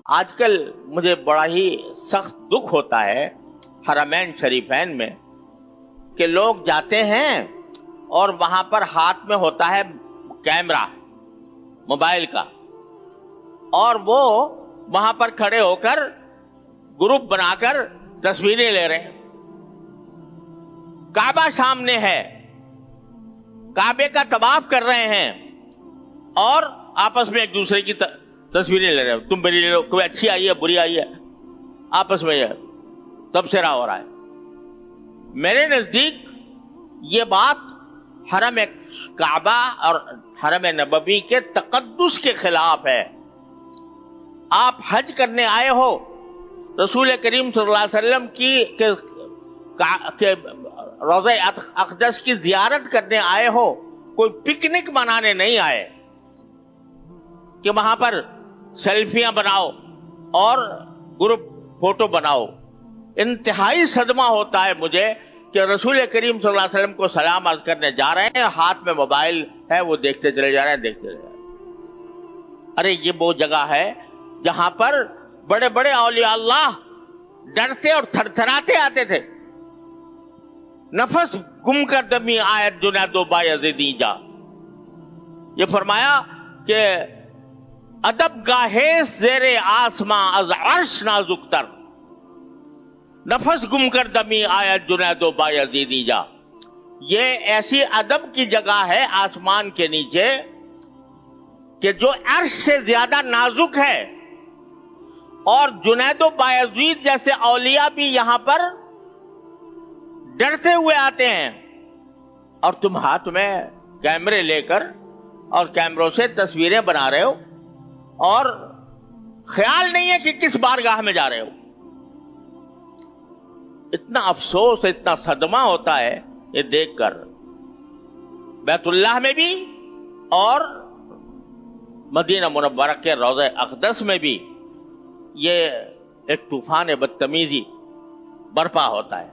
آج کل مجھے بڑا ہی سخت دکھ ہوتا ہے حرمین شریفین میں کہ لوگ جاتے ہیں اور وہاں پر ہاتھ میں ہوتا ہے کیمرہ موبائل کا، اور وہ وہاں پر کھڑے ہو کر گروپ بنا کر تصویریں لے رہے ہیں۔ کعبہ سامنے ہے، کعبے کا طواف کر رہے ہیں اور آپس میں ایک دوسرے کی تصویریں لے رہے ہیں۔ تم میری لے لو، کوئی اچھی آئی ہے بری آئی ہے، آپس میں تبصرہ ہو رہا ہے۔ میرے نزدیک یہ بات حرم کعبہ اور حرم نبوی کے تقدس کے خلاف ہے۔ آپ حج کرنے آئے ہو، رسول کریم صلی اللہ علیہ وسلم کے روضہ اقدس کی زیارت کرنے آئے ہو، کوئی پکنک منانے نہیں آئے کہ وہاں پر سیلفیاں بناؤ اور گروپ فوٹو بناؤ۔ انتہائی صدمہ ہوتا ہے مجھے کہ رسول کریم صلی اللہ علیہ وسلم کو سلام عرض کرنے جا رہے ہیں، ہاتھ میں موبائل ہے، وہ دیکھتے چلے جا رہے ہیں، دیکھتے چلے جا رہے ہیں۔ ارے یہ وہ جگہ ہے جہاں پر بڑے بڑے اولیاء اللہ ڈرتے اور تھر تھراتے آتے تھے۔ نفس گم کر دمی آیت جنید و بایزیدی جا، یہ فرمایا کہ ادب گاہیس زیر آسماں از عرش نازک تر، نفس گم کر دمی آیت جنید و بایزیدی جا۔ یہ ایسی ادب کی جگہ ہے آسمان کے نیچے کہ جو عرش سے زیادہ نازک ہے، اور جنید و بایزید جیسے اولیاء بھی یہاں پر ڈرتے ہوئے آتے ہیں، اور تم ہاتھ میں کیمرے لے کر اور کیمروں سے تصویریں بنا رہے ہو، اور خیال نہیں ہے کہ کس بارگاہ میں جا رہے ہو۔ اتنا افسوس، اتنا صدمہ ہوتا ہے یہ دیکھ کر۔ بیت اللہ میں بھی اور مدینہ منورہ کے روضہ اقدس میں بھی یہ ایک طوفان بدتمیزی برپا ہوتا ہے۔